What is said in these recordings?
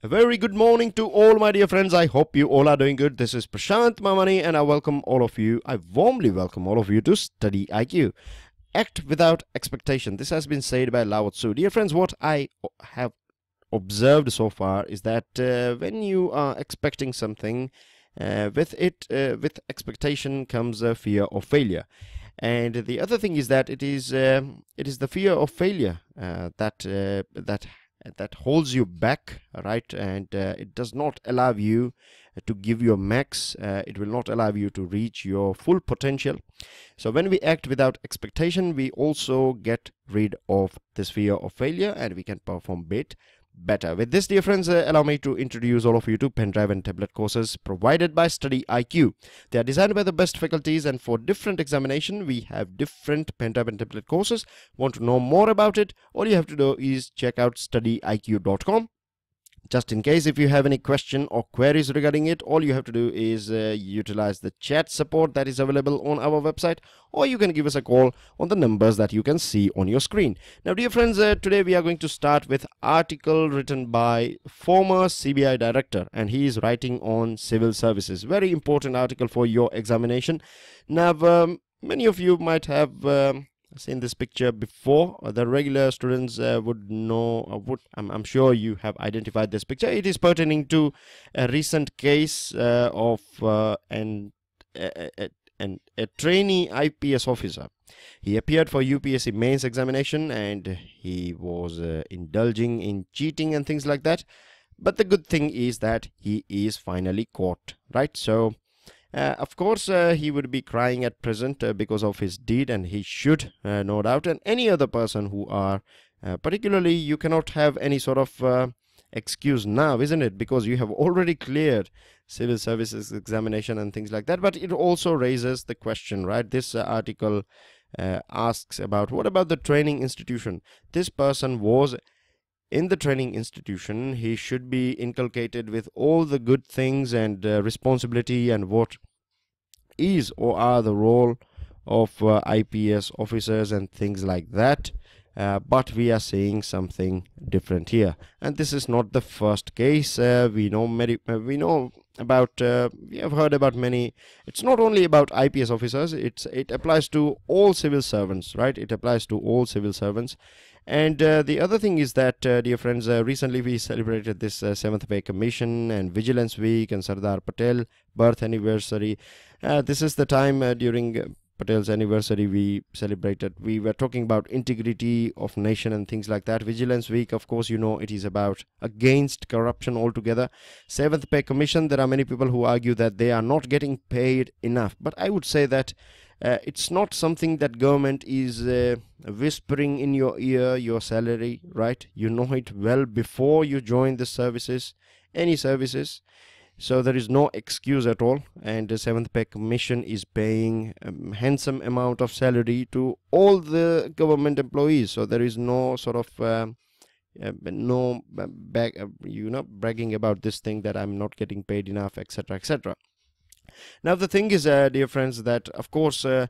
A very good morning to all my dear friends. I hope you all are doing good. This is Prashant Mamani and I welcome all of you. I warmly welcome all of you to StudyIQ. Act without expectation. This has been said by Lao Tzu. Dear friends, what I have observed so far is that when you are expecting something, with expectation comes a fear of failure. And the other thing is that it is the fear of failure that holds you back, right? And it does not allow you to give your max. It will not allow you to reach your full potential. So when we act without expectation, we also get rid of this fear of failure and we can perform better. With this, dear friends, allow me to introduce all of you to pen drive and tablet courses provided by StudyIQ. They are designed by the best faculties, and for different examination we have different pen drive and tablet courses. Want to know more about it? All you have to do is check out StudyIQ.com. Just in case if you have any question or queries regarding it, all you have to do is utilize the chat support that is available on our website, or you can give us a call on the numbers that you can see on your screen. Now, dear friends, today we are going to start with article written by former CBI director, and he is writing on civil services. Very important article for your examination. Now, many of you might have seen this picture before. The regular students would know, I'm sure you have identified this picture. It is pertaining to a recent case of a trainee IPS officer. He appeared for UPSC Mains examination and he was indulging in cheating and things like that. But the good thing is that he is finally caught, right? So of course, he would be crying at present because of his deed, and he should, no doubt. And any other person who are, particularly, you cannot have any sort of excuse now, isn't it? Because you have already cleared civil services examination and things like that. But it also raises the question, right? This article asks about, what about the training institution? This person was in the training institution. He should be inculcated with all the good things and responsibility and what is or are the role of IPS officers and things like that. But we are seeing something different here, and this is not the first case. We have heard about many. It's not only about IPS officers. It applies to all civil servants, right? It applies to all civil servants. And the other thing is that, dear friends, recently we celebrated this 7th Pay Commission and Vigilance Week and Sardar Patel birth anniversary. This is the time during Patel's anniversary we celebrated. We were talking about integrity of nation and things like that. Vigilance Week, of course, you know, it is about against corruption altogether. 7th Pay Commission, there are many people who argue that they are not getting paid enough. But I would say that it's not something that government is whispering in your ear, your salary, right? You know it well before you join the services, any services. So there is no excuse at all, and the 7th Pay Commission is paying a handsome amount of salary to all the government employees. So there is no sort of bragging about this thing that I'm not getting paid enough, etc., etc. Now the thing is, dear friends, that of course the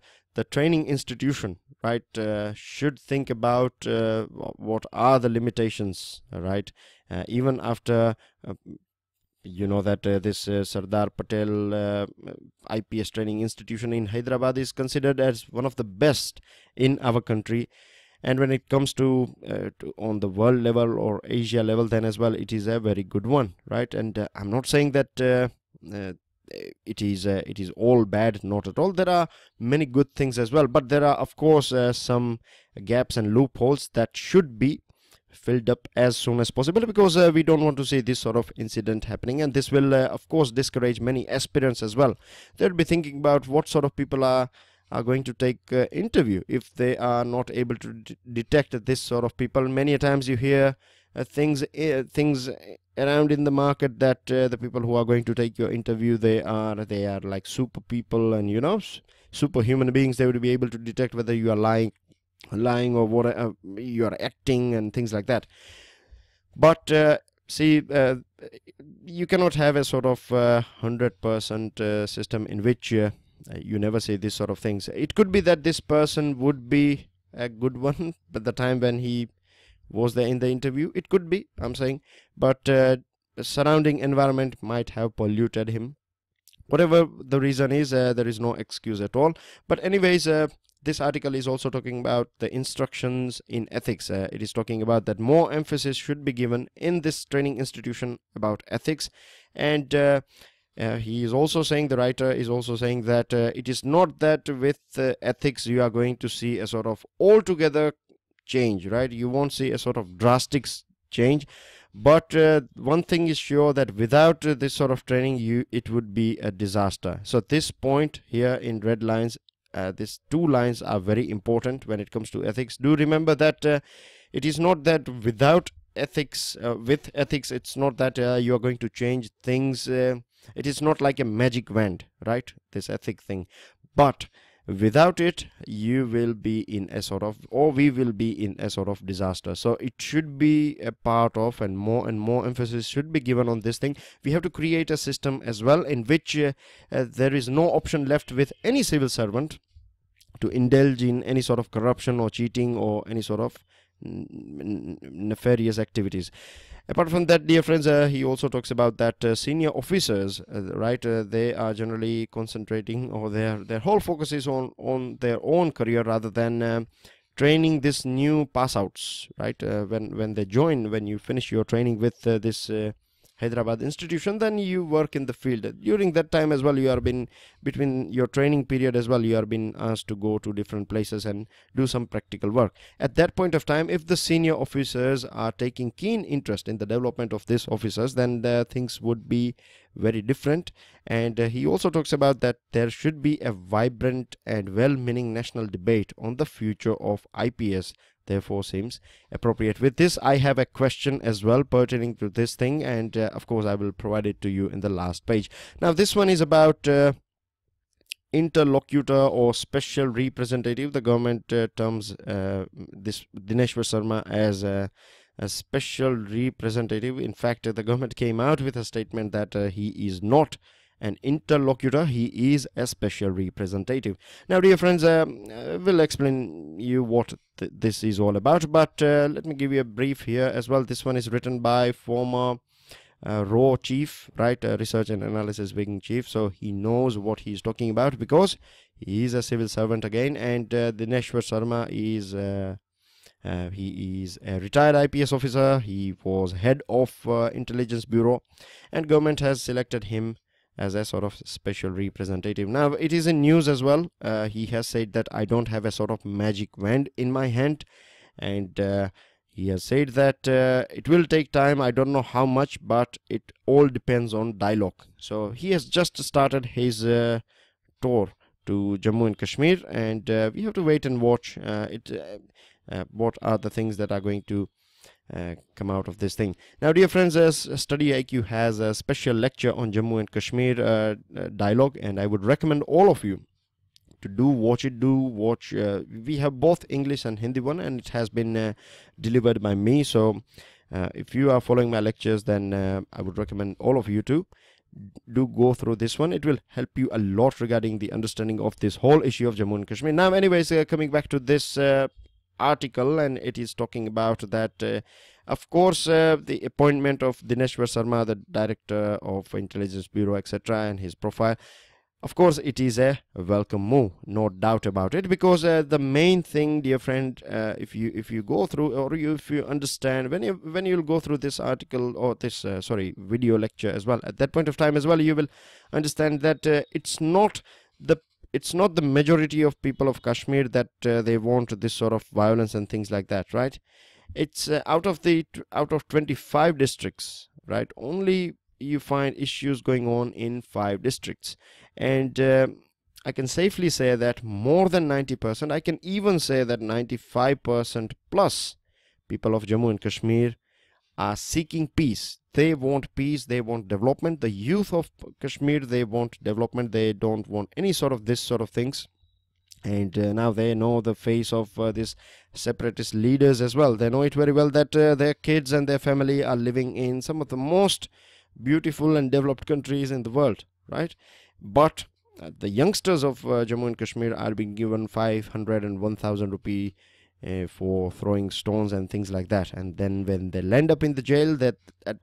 training institution, right, should think about what are the limitations, right? Even after you know that this Sardar Patel IPS training institution in Hyderabad is considered as one of the best in our country, and when it comes to on the world level or Asia level, then as well it is a very good one, right? And I'm not saying that it is all bad, not at all. There are many good things as well, but there are of course some gaps and loopholes that should be filled up as soon as possible, because we don't want to see this sort of incident happening, and this will of course discourage many aspirants as well. They'll be thinking about what sort of people are going to take interview if they are not able to detect this sort of people. Many a times you hear things around in the market that the people who are going to take your interview, they are like super people, and you know, super human beings. They would be able to detect whether you are lying or what you are acting and things like that. But see, you cannot have a sort of 100% system in which you never say this sort of things. It could be that this person would be a good one at the time when he was there in the interview. It could be, I'm saying, but surrounding environment might have polluted him. Whatever the reason is, there is no excuse at all. But anyways, this article is also talking about the instructions in ethics. It is talking about that more emphasis should be given in this training institution about ethics. And he is also saying, the writer is also saying that it is not that with ethics you are going to see a sort of altogether change, right? You won't see a sort of drastic change. But one thing is sure, that without this sort of training, it would be a disaster. So this point here in red lines, these two lines are very important when it comes to ethics. Do remember that it is not that without ethics, with ethics, it's not that you are going to change things. It is not like a magic wand, right? This ethic thing. But without it, you will be in a sort of, or we will be in a sort of disaster. So it should be a part of, and more emphasis should be given on this thing. We have to create a system as well in which there is no option left with any civil servant to indulge in any sort of corruption or cheating or any sort of nefarious activities. Apart from that, dear friends, he also talks about that senior officers, right, they are generally concentrating, or their whole focus is on their own career rather than training this new pass outs, right? When they join, when you finish your training with this Hyderabad institution, then you work in the field. During that time as well, you are been, between your training period as well, you are being asked to go to different places and do some practical work. At that point of time, if the senior officers are taking keen interest in the development of these officers, then things would be very different. And he also talks about that there should be a vibrant and well-meaning national debate on the future of IPS. Therefore seems appropriate. With this, I have a question as well pertaining to this thing, and of course I will provide it to you in the last page. Now this one is about interlocutor or special representative. The government terms this Dineshwar Sharma as a special representative. In fact, the government came out with a statement that he is not an interlocutor, he is a special representative. Now dear friends, we'll explain you what this is all about, but let me give you a brief here as well. This one is written by former RAW chief, right, research and analysis wing chief, so he knows what he's talking about because he is a civil servant again. And Dineshwar Sharma is he is a retired IPS officer. He was head of intelligence bureau, and government has selected him as a sort of special representative. Now it is in news as well. He has said that I don't have a sort of magic wand in my hand, and he has said that it will take time. I don't know how much, but it all depends on dialogue. So he has just started his tour to Jammu and Kashmir, and we have to wait and watch what are the things that are going to come out of this thing. Now dear friends, StudyIQ has a special lecture on Jammu and Kashmir dialogue, and I would recommend all of you to watch it. We have both English and Hindi one, and it has been delivered by me. So if you are following my lectures, then I would recommend all of you to do go through this one. It will help you a lot regarding the understanding of this whole issue of Jammu and Kashmir. Now anyways, coming back to this article, and it is talking about that of course the appointment of Dineshwar Sharma, the director of intelligence bureau, etc., and his profile, of course it is a welcome move, no doubt about it, because the main thing, dear friend, if you go through, or if you understand, when you'll go through this article or this video lecture as well, at that point of time as well, you will understand that it's not the majority of people of Kashmir that they want this sort of violence and things like that, right? It's out of 25 districts, right, only you find issues going on in 5 districts. And I can safely say that more than 90%, I can even say that 95% plus people of Jammu and Kashmir are seeking peace. They want peace, they want development. The youth of Kashmir, they want development. They don't want any sort of this sort of things. And now they know the face of these separatist leaders as well. They know it very well that their kids and their family are living in some of the most beautiful and developed countries in the world, right? But the youngsters of Jammu and Kashmir are being given 500 and 1000 rupee for throwing stones and things like that. And then when they land up in the jail, that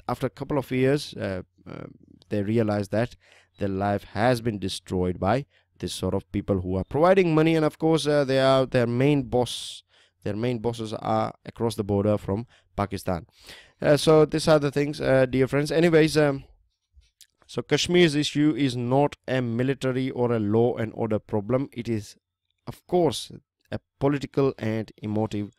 after a couple of years, they realize that their life has been destroyed by this sort of people who are providing money. And of course, they are their main boss. Their main bosses are across the border from Pakistan. So these are the things, dear friends. Anyways, so Kashmir's issue is not a military or a law and order problem. It is, of course, a political and emotive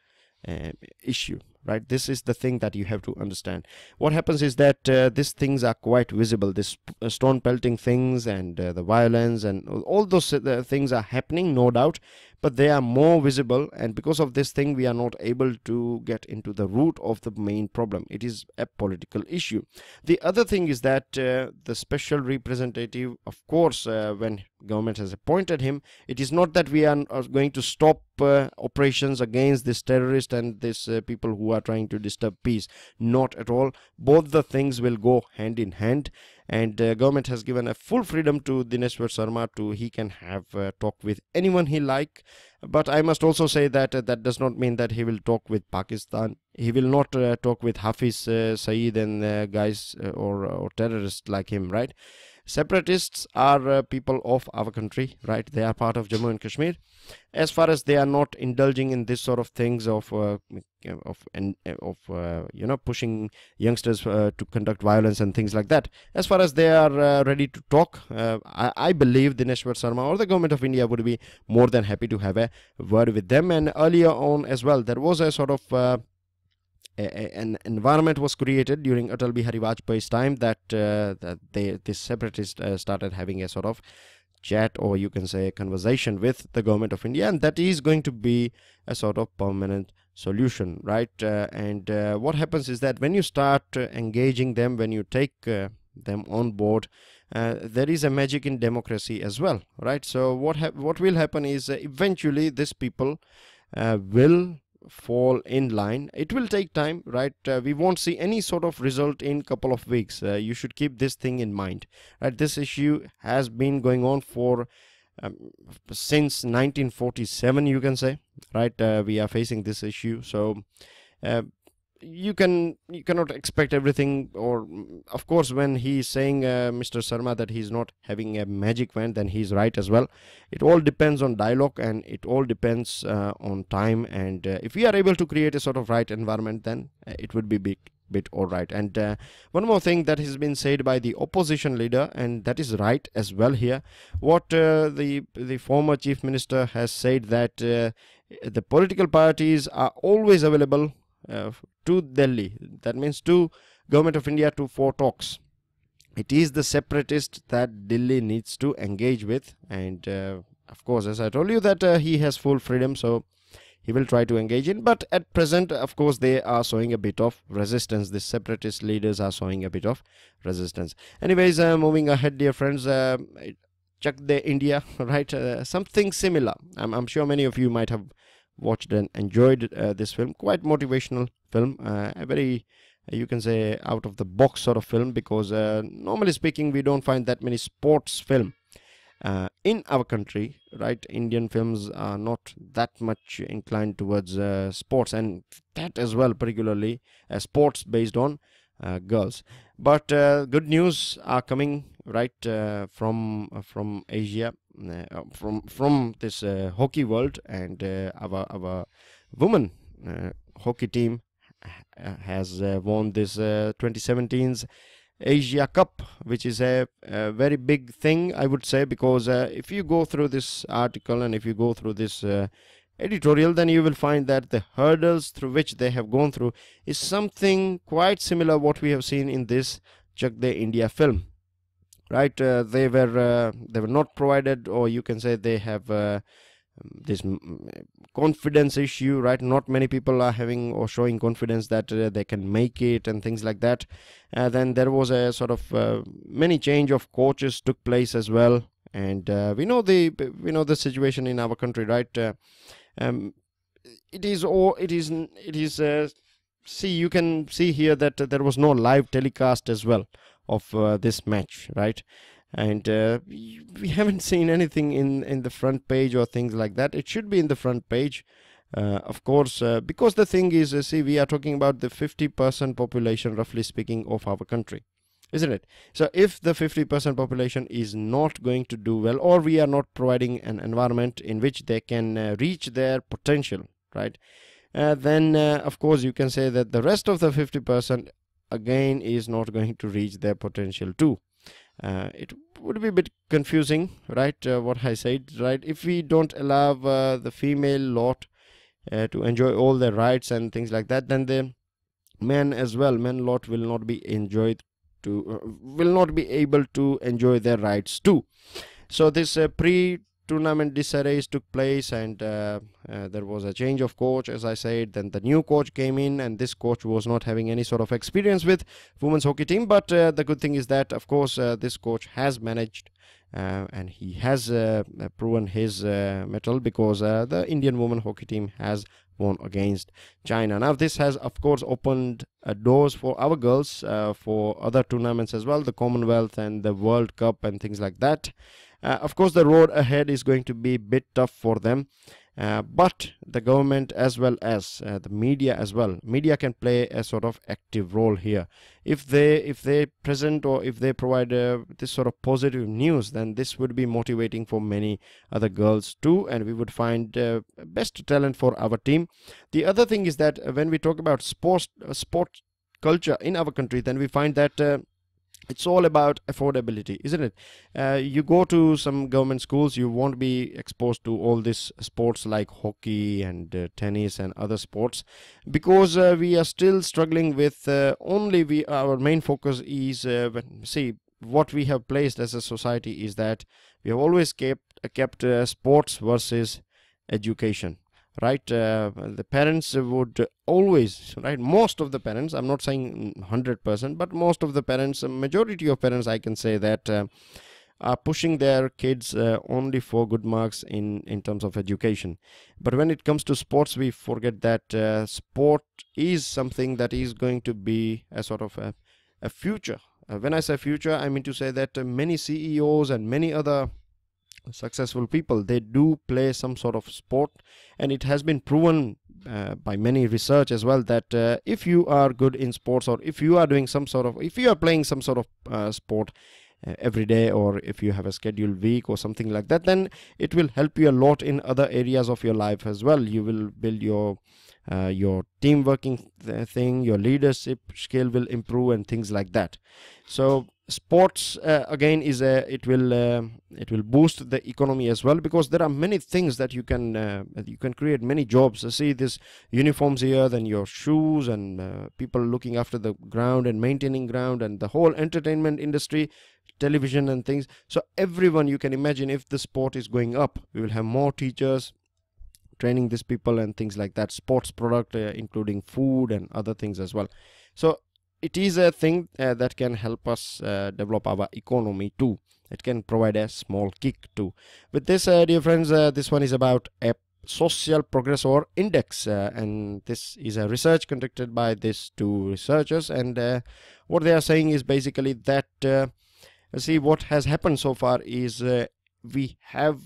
issue, right? This is the thing that you have to understand. What happens is that these things are quite visible. This stone pelting things and the violence and all those things are happening, no doubt, but they are more visible, and because of this thing we are not able to get into the root of the main problem. It is a political issue. The other thing is that the special representative, of course, when government has appointed him, it is not that we are going to stop operations against this terrorist and this people who are trying to disturb peace. Not at all. Both the things will go hand in hand, and government has given a full freedom to Dineshwar Sharma to he can have talk with anyone he like. But I must also say that that does not mean that he will talk with Pakistan. He will not talk with Hafiz Saeed and guys or terrorists like him, right? Separatists are people of our country, right? They are part of Jammu and Kashmir. As far as they are not indulging in this sort of things of pushing youngsters to conduct violence and things like that, as far as they are ready to talk, I believe Dineshwar Sharma or the government of India would be more than happy to have a word with them. And earlier on as well, there was a sort of an environment was created during Atal Bihari Vajpayee's time that this separatists started having a sort of chat, or you can say a conversation with the government of India, and that is going to be a sort of permanent solution, right? And what happens is that when you start engaging them, when you take them on board, there is a magic in democracy as well, right? So what will happen is eventually these people will fall in line. It will take time, right? We won't see any sort of result in couple of weeks. You should keep this thing in mind, right? This issue has been going on for since 1947, you can say, right? We are facing this issue, so you cannot expect everything. Or of course, when he's saying Mr. Sharma that he's not having a magic wand, then he's right as well. It all depends on dialogue, and it all depends on time, and if we are able to create a sort of right environment, then it would be bit all right. And one more thing that has been said by the opposition leader, and that is right as well here, what the former chief minister has said, that the political parties are always available to Delhi, that means to government of India, for talks. It is the separatists that Delhi needs to engage with, and of course, as I told you, that he has full freedom, so he will try to engage in. But at present, of course, they are showing a bit of resistance. The separatist leaders are showing a bit of resistance. Anyways, moving ahead, dear friends, Chak De India, right? Something similar. I'm sure many of you might have watched and enjoyed this film. Quite motivational film, a very, you can say, out of the box sort of film, because normally speaking we don't find that many sports film in our country, right? Indian films are not that much inclined towards sports, and that as well, particularly sports based on girls. But good news are coming, right, from Asia, from this hockey world, and our women hockey team has won this 2017's Asia Cup, which is a very big thing, I would say, because if you go through this article and if you go through this editorial, then you will find that the hurdles through which they have gone through is something quite similar what we have seen in this Chak De India film, right? They were not provided, or you can say they have this confidence issue, right? Not many people are having or showing confidence that they can make it and things like that. Then there was a sort of many change of coaches took place as well, and we know the situation in our country, right? It is see, you can see here that there was no live telecast as well of this match, right? And we haven't seen anything in the front page or things like that. It should be in the front page, Of course, because the thing is, see, we are talking about the 50% population, roughly speaking, of our country, isn't it? So if the 50% population is not going to do well, or we are not providing an environment in which they can reach their potential, right, then of course you can say that the rest of the 50% again is not going to reach their potential too. It would be a bit confusing, right, what I said, right? If we don't allow the female lot to enjoy all their rights and things like that, then the men as well, men lot will not be enjoyed to will not be able to enjoy their rights too. So this pre-tournament disarrays took place, and there was a change of coach, as I said. Then the new coach came in, and this coach was not having any sort of experience with women's hockey team. But the good thing is that, of course, this coach has managed, and he has proven his mettle, because the Indian women hockey team has won against China. Now this has of course opened doors for our girls for other tournaments as well, the Commonwealth and the World Cup and things like that. Of course the road ahead is going to be a bit tough for them, but the government as well as the media as well, media can play a sort of active role here. If they present, or if they provide this sort of positive news, then this would be motivating for many other girls too, and we would find best talent for our team. The other thing is that when we talk about sport culture in our country, then we find that it's all about affordability, isn't it? You go to some government schools, you won't be exposed to all these sports like hockey and tennis and other sports, because we are still struggling with our main focus is see, what we have placed as a society is that we have always kept sports versus education, right? The parents would always, right, most of the parents, I'm not saying 100%, but most of the parents, a majority of parents, I can say that are pushing their kids only for good marks in terms of education. But when it comes to sports, we forget that sport is something that is going to be a sort of a future. When I say future, I mean to say that many CEOs and many other successful people, they do play some sort of sport, and it has been proven by many research as well that if you are good in sports, or if you are doing some sort of, if you are playing some sort of sport every day, or if you have a scheduled week or something like that, then it will help you a lot in other areas of your life as well. You will build your team working thing, your leadership skill will improve, and things like that. So sports again is it will boost the economy as well, because there are many things that you can create many jobs. See this uniforms here, then your shoes, and people looking after the ground and maintaining ground, and the whole entertainment industry, television and things. So everyone, you can imagine, if the sport is going up, we will have more teachers training these people and things like that, sports product including food and other things as well. So it is a thing that can help us develop our economy too. It can provide a small kick too. With this, dear friends, this one is about a social progress or index, and this is a research conducted by these two researchers, and what they are saying is basically that see, what has happened so far is we have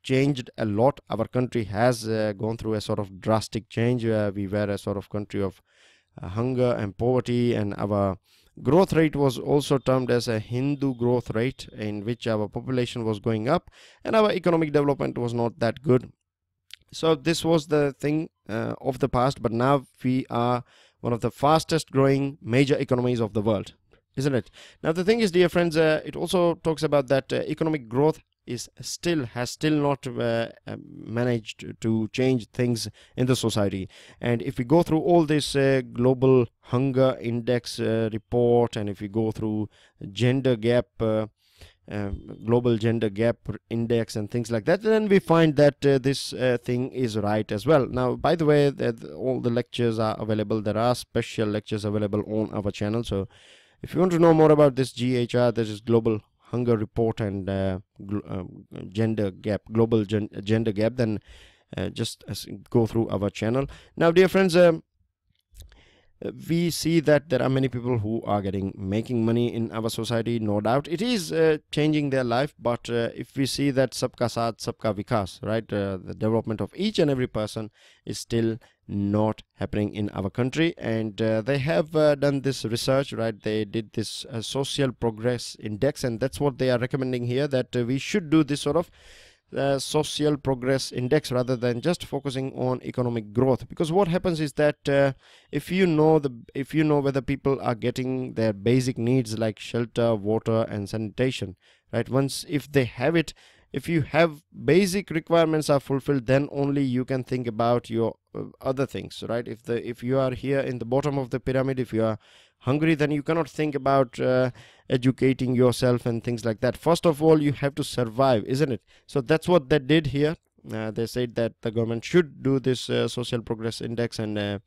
changed a lot. Our country has gone through a sort of drastic change. We were a sort of country of hunger and poverty, and our growth rate was also termed as a Hindu growth rate, in which our population was going up and our economic development was not that good. So this was the thing of the past, but now we are one of the fastest growing major economies of the world, isn't it? Now the thing is, dear friends, it also talks about that economic growth has still not managed to change things in the society. And if we go through all this global hunger index report, and if we go through gender gap, global gender gap index and things like that, then we find that this thing is right as well. Now, by the way, all the lectures are available. There are special lectures available on our channel. So if you want to know more about this GHR, this is global hunger report and gender gap, global gender gap, then just go through our channel. Now, dear friends, we see that there are many people who are making money in our society. No doubt it is changing their life, but if we see that sabka saath sabka vikas, right, the development of each and every person is still not happening in our country. And they have done this research, right? They did this social progress index, and that's what they are recommending here, that we should do this sort of social progress index rather than just focusing on economic growth. Because what happens is that if you know whether people are getting their basic needs like shelter, water and sanitation, right, if they have it, if you have basic requirements are fulfilled, then only you can think about your other things, right? If you are here in the bottom of the pyramid, if you are hungry, then you cannot think about educating yourself and things like that. First of all, you have to survive, isn't it? So that's what they did here. They said that the government should do this social progress index and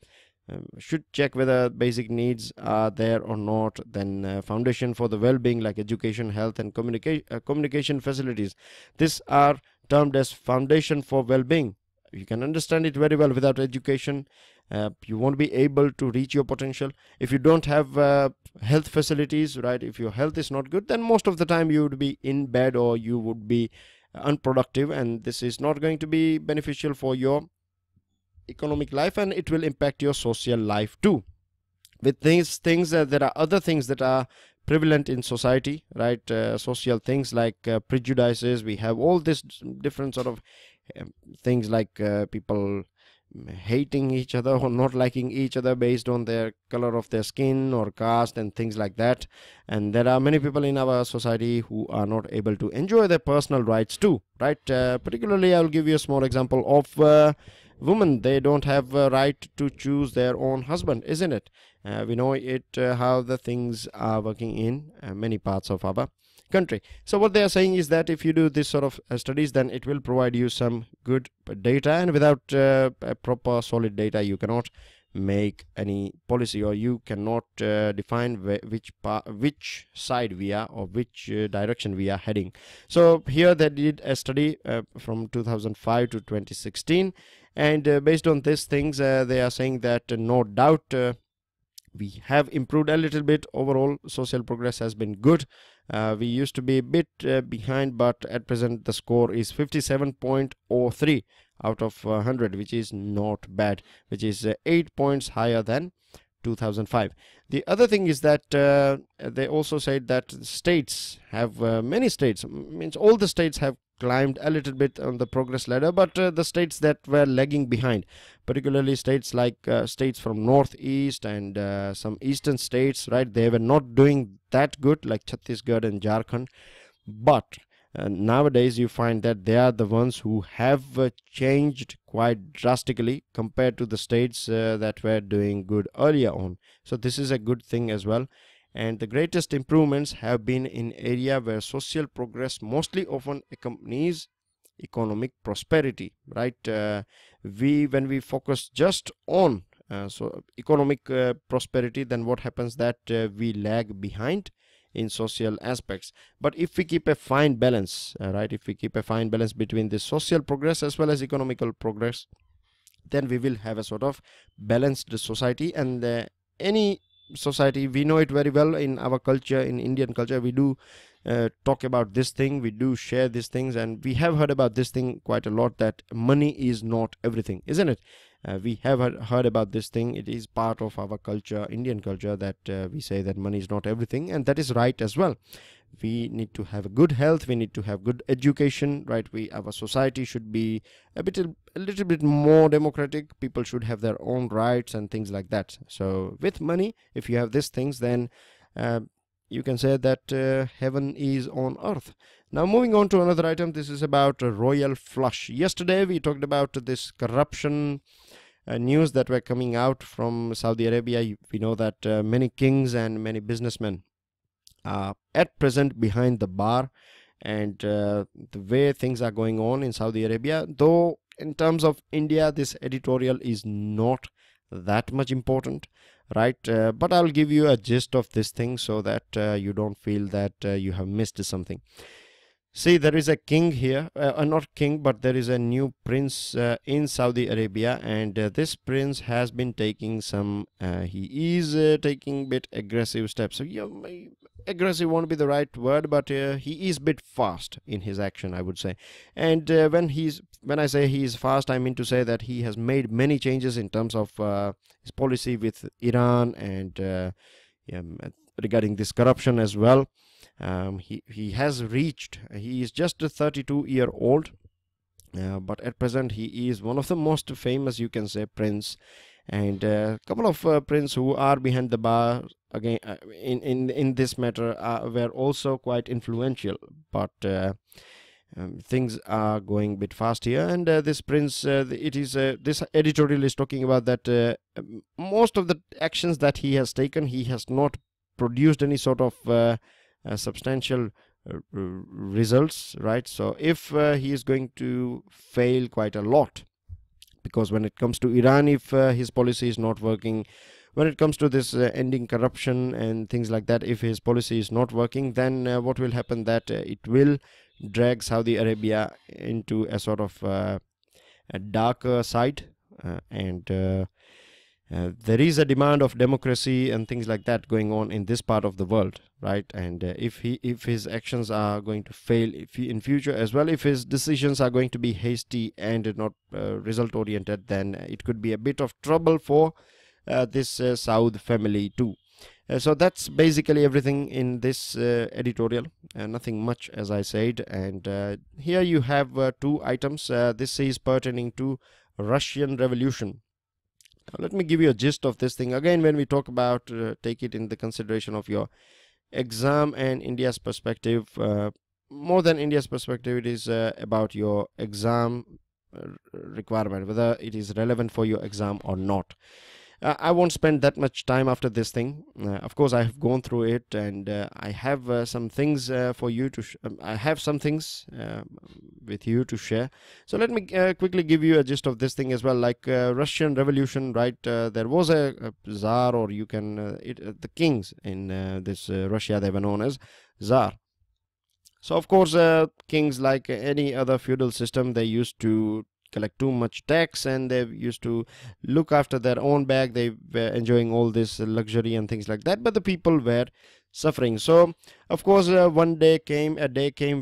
should check whether basic needs are there or not. Then foundation for the well-being like education, health and communication facilities. These are termed as foundation for well-being. You can understand it very well. Without education, you won't be able to reach your potential. If you don't have health facilities, right, if your health is not good, then most of the time you would be in bed or you would be unproductive, and this is not going to be beneficial for your economic life, and it will impact your social life too. With these things, there are other things that are prevalent in society, right? Social things like prejudices. We have all this different sort of things like people hating each other or not liking each other based on their color of their skin or caste and things like that. And there are many people in our society who are not able to enjoy their personal rights too, right? Particularly, I'll give you a small example of women. They don't have a right to choose their own husband, isn't it? We know it how the things are working in many parts of our country. So what they are saying is that if you do this sort of studies, then it will provide you some good data, and without proper solid data you cannot make any policy, or you cannot define which side we are or which direction we are heading. So here they did a study from 2005 to 2016, and based on these things they are saying that no doubt we have improved a little bit. Overall social progress has been good. We used to be a bit behind, but at present the score is 57.03 out of 100, which is not bad, which is 8 points higher than 2005. The other thing is that they also said that states have many states, means all the states have climbed a little bit on the progress ladder, but the states that were lagging behind, particularly states like states from northeast and some eastern states, right, they were not doing that good, like Chhattisgarh and Jharkhand. But nowadays you find that they are the ones who have changed quite drastically compared to the states that were doing good earlier on. So this is a good thing as well. And the greatest improvements have been in area where social progress mostly often accompanies economic prosperity, right? When we focus just on so economic prosperity, then what happens that we lag behind in social aspects. But if we keep a fine balance, right, if we keep a fine balance between the social progress as well as economical progress, then we will have a sort of balanced society. And any society, we know it very well in our culture, in Indian culture, we do talk about this thing, we do share these things, and we have heard about this thing quite a lot, that money is not everything, isn't it? We have heard about this thing. It is part of our culture, Indian culture, that we say that money is not everything, and that is right as well. We need to have a good health, we need to have good education, right? Our society should be a little bit more democratic. People should have their own rights and things like that. So with money, if you have these things, then you can say that heaven is on earth. Now moving on to another item, this is about a royal flush. Yesterday we talked about this corruption news that were coming out from Saudi Arabia. We know that many kings and many businessmen are at present behind the bar, and the way things are going on in Saudi Arabia, though in terms of India this editorial is not that much important, right? But I'll give you a gist of this thing so that you don't feel that you have missed something. See, there is a king here, not king, but there is a new prince in Saudi Arabia, and this prince has been taking some, he is taking bit aggressive steps. So, yeah, aggressive won't be the right word, but he is bit fast in his action, I would say. And when I say he is fast, I mean to say that he has made many changes in terms of his policy with Iran and yeah, regarding this corruption as well. He has reached, he is just a 32-year-old, but at present he is one of the most famous, you can say, prince, and a couple of prince who are behind the bar again in this matter were also quite influential, but things are going a bit fast here. And this prince, it is this editorial is talking about that most of the actions that he has taken, he has not produced any sort of substantial results, right? So if he is going to fail quite a lot, because when it comes to Iran, if his policy is not working, when it comes to this ending corruption and things like that, if his policy is not working, then what will happen, that it will drag Saudi Arabia into a sort of a darker side, and there is a demand of democracy and things like that going on in this part of the world, right? And if his actions are going to fail in future as well, if his decisions are going to be hasty and not result oriented, then it could be a bit of trouble for this Saud family too. So that's basically everything in this editorial, nothing much, as I said. And here you have two items. This is pertaining to Russian Revolution. Now, let me give you a gist of this thing. Again, when we talk about, take it in the consideration of your exam and India's perspective, more than India's perspective, it is about your exam requirement, whether it is relevant for your exam or not. I won't spend that much time after this thing. Of course, I have gone through it, and I have some things for you to I have some things with you to share. So let me quickly give you a gist of this thing as well. Like Russian Revolution, right? There was a Tsar, or you can the kings in this Russia, they were known as Tsar. So of course, kings, like any other feudal system, they used to collect too much tax, and they used to look after their own bag. They were enjoying all this luxury and things like that, but the people were suffering. So of course, a day came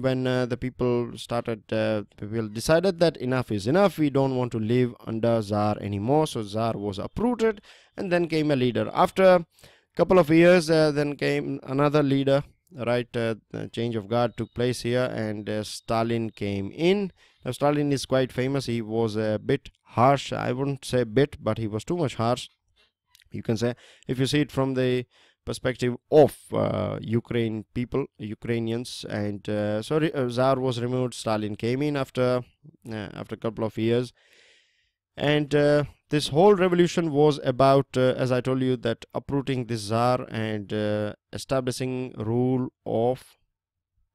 when the people decided that enough is enough. We don't want to live under Tsar anymore. So Tsar was uprooted, and then came a leader. After a couple of years, then came another leader, right? The change of guard took place here, and Stalin came in. Now, Stalin is quite famous. He was a bit harsh. I wouldn't say bit, but he was too much harsh, you can say, if you see it from the perspective of Ukrainians. And Tsar was removed. Stalin came in after a couple of years, and this whole revolution was about, as I told you, that uprooting the Tsar and establishing rule of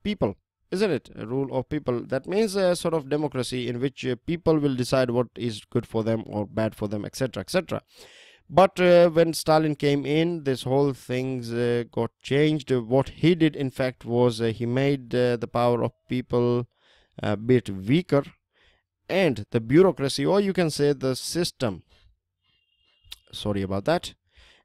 people. Isn't it? A rule of people. That means a sort of democracy in which people will decide what is good for them or bad for them, etc., etc. But when Stalin came in, this whole things got changed. What he did, in fact, was he made the power of people a bit weaker, and the bureaucracy, or you can say the system, sorry about that,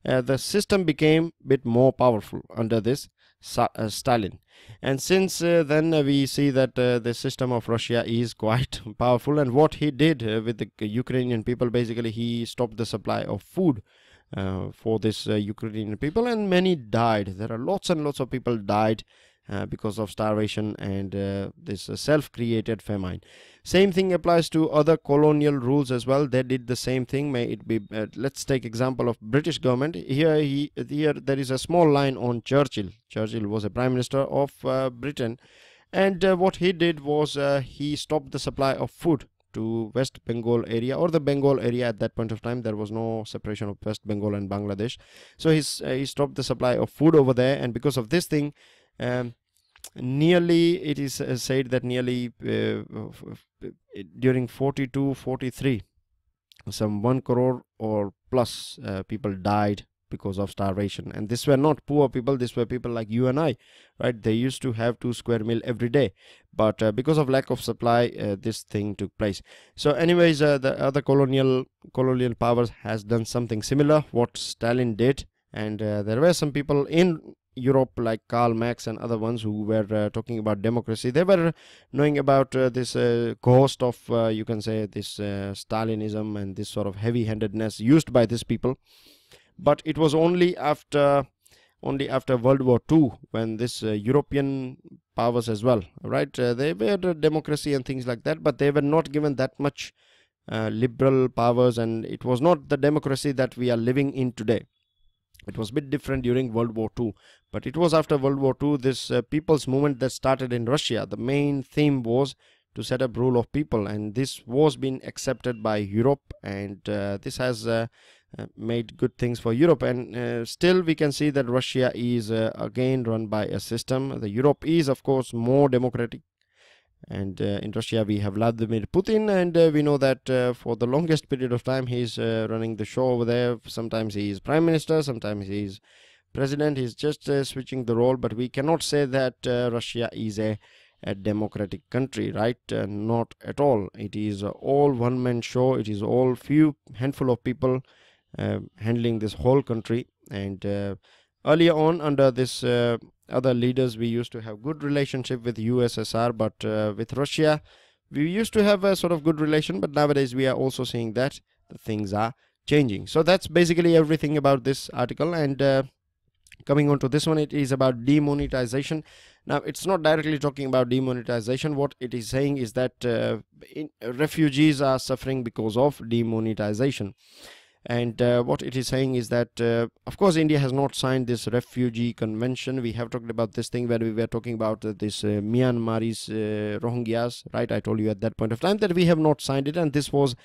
the system became a bit more powerful under this Stalin. And since then we see that the system of Russia is quite powerful. And what he did with the Ukrainian people, basically he stopped the supply of food for this Ukrainian people, and many died. There are lots and lots of people died because of starvation and this self-created famine. Same thing applies to other colonial rules as well. They did the same thing. May it be let's take example of British government. Here there is a small line on Churchill. Churchill was a prime minister of Britain, and what he did was he stopped the supply of food to West Bengal area, or the Bengal area. At that point of time, there was no separation of West Bengal and Bangladesh. So he stopped the supply of food over there, and because of this thing, nearly, it is said that nearly during 42-43, some 1 crore or plus people died because of starvation. And these were not poor people, these were people like you and I, right? They used to have 2 square meal every day, but because of lack of supply, this thing took place. So anyways, the other colonial powers has done something similar what Stalin did, and there were some people in Europe like Karl Marx and other ones who were talking about democracy. They were knowing about this ghost of you can say this Stalinism and this sort of heavy-handedness used by these people. But it was only after World War II when this European powers as well, right? They were democracy and things like that, but they were not given that much liberal powers, and it was not the democracy that we are living in today. It was a bit different during World War II, but it was after World War II, this people's movement that started in Russia. The main theme was to set up rule of people, and this was being accepted by Europe, and this has made good things for Europe. And still we can see that Russia is again run by a system. The Europe is of course more democratic, and in Russia we have Vladimir Putin, and we know that for the longest period of time he's running the show over there. Sometimes he is prime minister, sometimes he is president. He's just switching the role, but we cannot say that Russia is a democratic country, right? Not at all. It is all one-man show. It is all few handful of people handling this whole country. And earlier on, under this other leaders, we used to have good relationship with USSR, but with Russia we used to have a sort of good relation, but nowadays we are also seeing that the things are changing. So that's basically everything about this article. And coming on to this one, it is about demonetization. Now it's not directly talking about demonetization. What it is saying is that refugees are suffering because of demonetization. And what it is saying is that of course India has not signed this refugee convention. We have talked about this thing when we were talking about this Myanmarese Rohingyas, right? I told you at that point of time that we have not signed it, and this was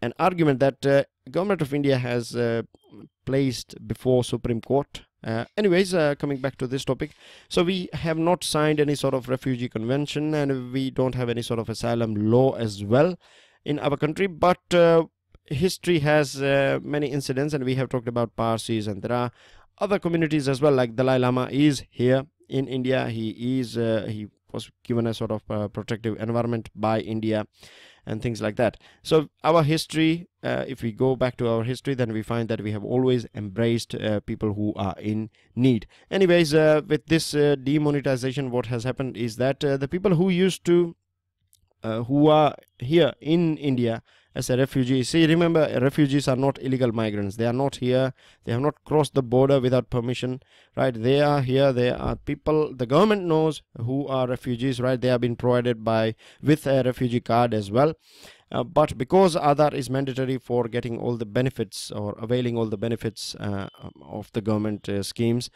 an argument that government of India has placed before Supreme Court. Anyways, coming back to this topic, so we have not signed any sort of refugee convention, and we don't have any sort of asylum law as well in our country, but history has many incidents, and we have talked about Parsis, and there are other communities as well, like Dalai Lama is here in India. He was given a sort of protective environment by India and things like that. So our history, if we go back to our history, then we find that we have always embraced people who are in need. Anyways, with this demonetization, what has happened is that the people who used to who are here in India as a refugee. See, remember, refugees are not illegal migrants. They are not here. They have not crossed the border without permission, right? They are here. They are people. The government knows who are refugees, right? They have been provided with a refugee card as well. But because Aadhaar is mandatory for getting all the benefits or availing all the benefits of the government schemes,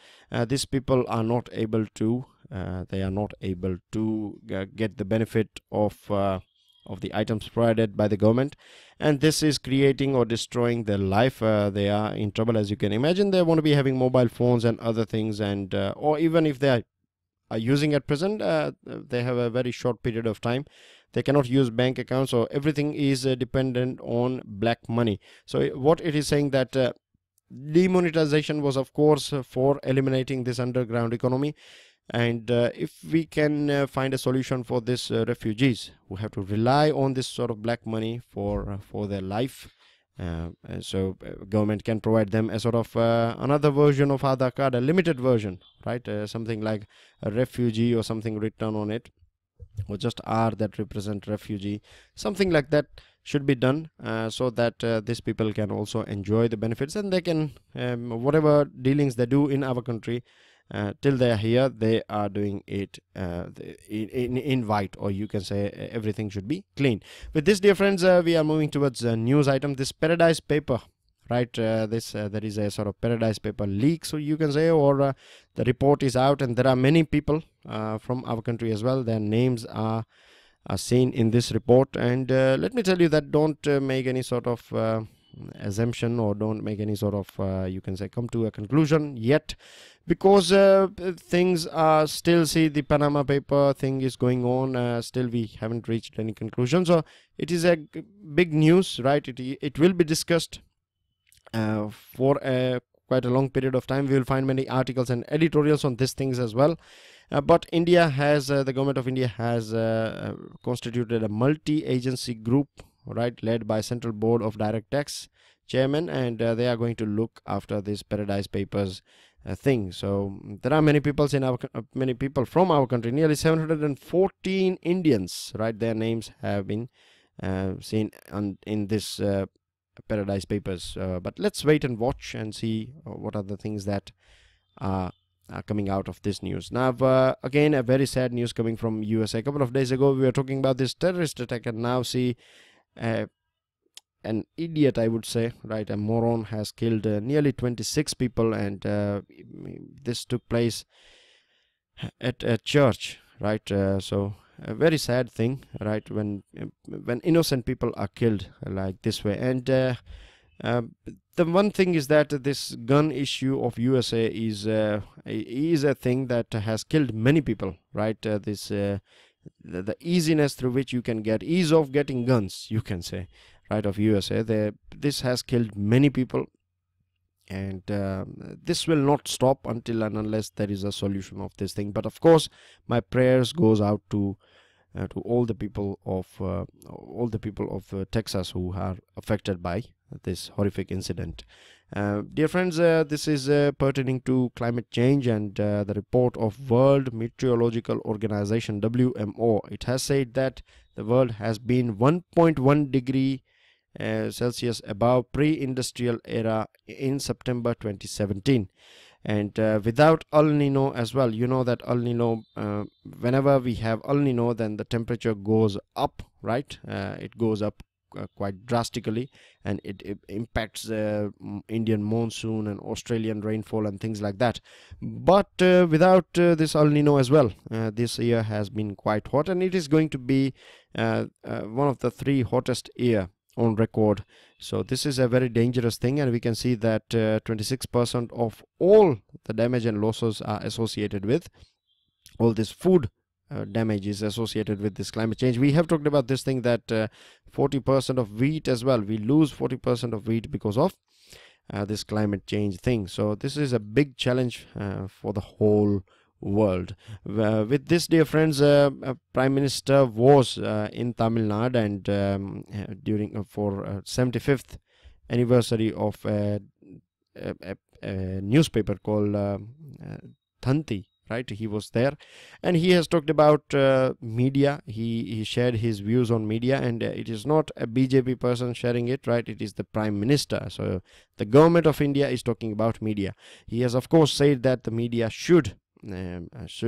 these people are not able to. They are not able to get the benefit of the items provided by the government, and this is creating or destroying their life. They are in trouble, as you can imagine. They want to be having mobile phones and other things, and or even if they are using at present, they have a very short period of time. They cannot use bank accounts, so everything is dependent on black money. So what it is saying that demonetization was of course for eliminating this underground economy. And if we can find a solution for this refugees who have to rely on this sort of black money for their life, so government can provide them a sort of another version of Aadhaar card, a limited version, right? Something like a refugee or something written on it, or just R that represent refugee, something like that should be done so that these people can also enjoy the benefits, and they can whatever dealings they do in our country. Till they are here, they are doing it in white, or you can say everything should be clean. With this, dear friends, we are moving towards a news item. This Paradise Paper, right? There is a sort of Paradise Paper leak, so you can say, or the report is out, and there are many people from our country as well. Their names are seen in this report, and let me tell you that don't make any sort of assumption, or don't make any sort of you can say come to a conclusion yet, because things are still, see, the Panama paper thing is going on, still we haven't reached any conclusion. So it is a big news, right? It will be discussed for quite a long period of time. We will find many articles and editorials on these things as well. But India has, the government of India has constituted a multi-agency group, right, led by Central Board of Direct Tax chairman, and they are going to look after this Paradise Papers thing. So there are many people from our country, nearly 714 Indians, right, their names have been seen in this Paradise Papers. But let's wait and watch and see what are the things that are coming out of this news. Now, again, a very sad news coming from USA. A couple of days ago, we were talking about this terrorist attack, and now see an idiot, I would say, right, a moron has killed nearly 26 people, and this took place at a church, right? So a very sad thing, right, when innocent people are killed like this way. And the one thing is that this gun issue of USA is a thing that has killed many people, right? The easiness through which you can get, ease of getting guns, you can say, right, of USA, this has killed many people, and this will not stop until and unless there is a solution of this thing. But of course, my prayers goes out to all the people of Texas who are affected by this horrific incident. Dear friends, this is pertaining to climate change, and the report of World Meteorological Organization, WMO. It has said that the world has been 1.1 degree Celsius above pre-industrial era in September 2017. And without El Nino as well, you know that El Nino, whenever we have El Nino, then the temperature goes up, right? It goes up quite drastically, and it impacts Indian monsoon and Australian rainfall and things like that. But without this El Nino as well, this year has been quite hot, and it is going to be one of the 3 hottest year on record. So this is a very dangerous thing, and we can see that 26% of all the damage and losses are associated with all this food damage is associated with this climate change. We have talked about this thing that 40% of wheat as well, we lose 40% of wheat because of this climate change thing. So this is a big challenge for the whole world. With this, dear friends, Prime Minister was in Tamil Nadu, and during for 75th anniversary of a newspaper called Thanti, right? He was there, and he has talked about media. He shared his views on media, and it is not a BJP person sharing it, right? It is the Prime Minister. So the government of India is talking about media. He has of course said that the media should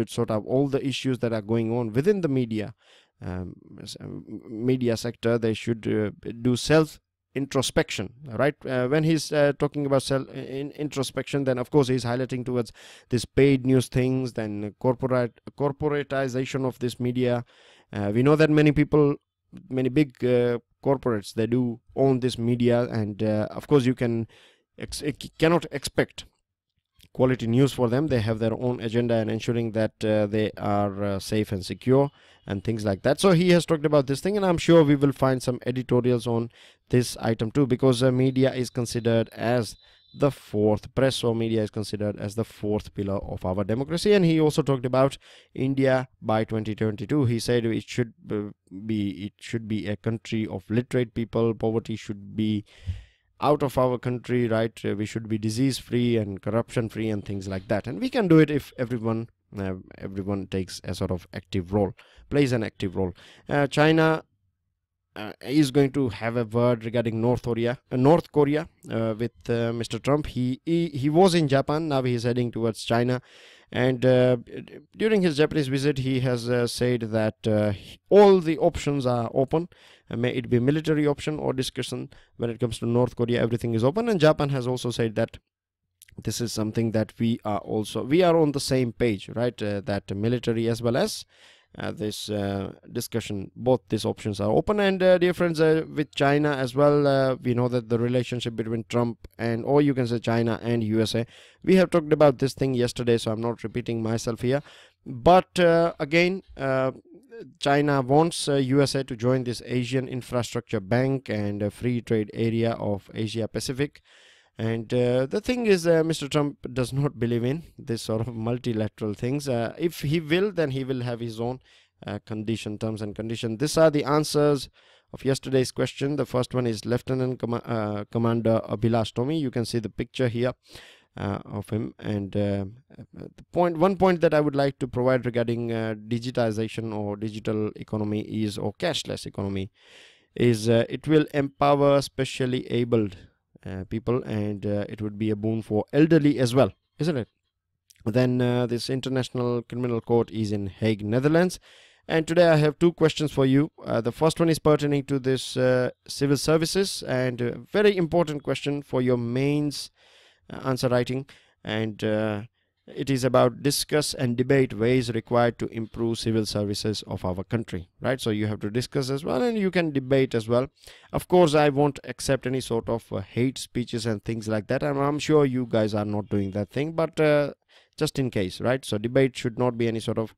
sort out all the issues that are going on within the media sector. They should do self introspection, right? When he's talking about self introspection, then of course he's highlighting towards this paid news things, then corporatization of this media. We know that many big corporates, they do own this media, and of course you cannot expect quality news for them. They have their own agenda in ensuring that they are safe and secure and things like that. So he has talked about this thing, and I'm sure we will find some editorials on this item too, because media is considered as the press or media is considered as the 4th pillar of our democracy. And he also talked about India by 2022. He said it should be a country of literate people. Poverty should be out of our country, right? We should be disease free and corruption free and things like that, and we can do it if everyone takes a sort of plays an active role. China is going to have a word regarding North Korea with Mr. Trump. He was in Japan, now he is heading towards China, and during his Japanese visit he has said that all the options are open. May it be military option or discussion. When it comes to North Korea, everything is open, and Japan has also said that this is something that we are on the same page, right? That military as well as this discussion, both these options are open. And dear friends, with China as well, we know that the relationship between Trump or you can say China and USA, we have talked about this thing yesterday, so I'm not repeating myself here. But again, China wants USA to join this Asian Infrastructure Bank and Free Trade Area of Asia Pacific. And the thing is, Mr. Trump does not believe in this sort of multilateral things. If he will, then he will have his own terms and conditions. These are the answers of yesterday's question. The first one is Lieutenant Commander Abhilash Tomi. You can see the picture here of him. And one point that I would like to provide regarding digitization or digital economy is, or cashless economy, is it will empower specially abled people, and it would be a boon for elderly as well, isn't it? Then this International Criminal Court is in Hague, Netherlands. And today I have two questions for you. The first one is pertaining to this civil services, and a very important question for your mains answer writing. And it is about discuss and debate ways required to improve civil services of our country, right? So you have to discuss as well, and you can debate as well. Of course, I won't accept any sort of hate speeches and things like that. I'm sure you guys are not doing that thing, but just in case, right? So debate should not be any sort of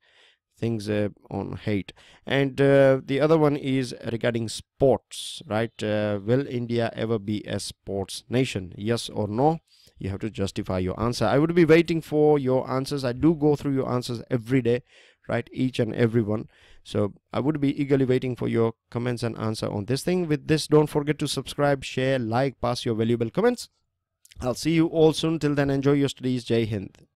things on hate. And the other one is regarding sports, right? Will India ever be a sports nation? Yes or no? You have to justify your answer. I would be waiting for your answers. I do go through your answers every day, right? Each and every one. So I would be eagerly waiting for your comments and answer on this thing. With this, don't forget to subscribe, share, like, pass your valuable comments. I'll see you all soon. Till then, enjoy your studies. Jai Hind.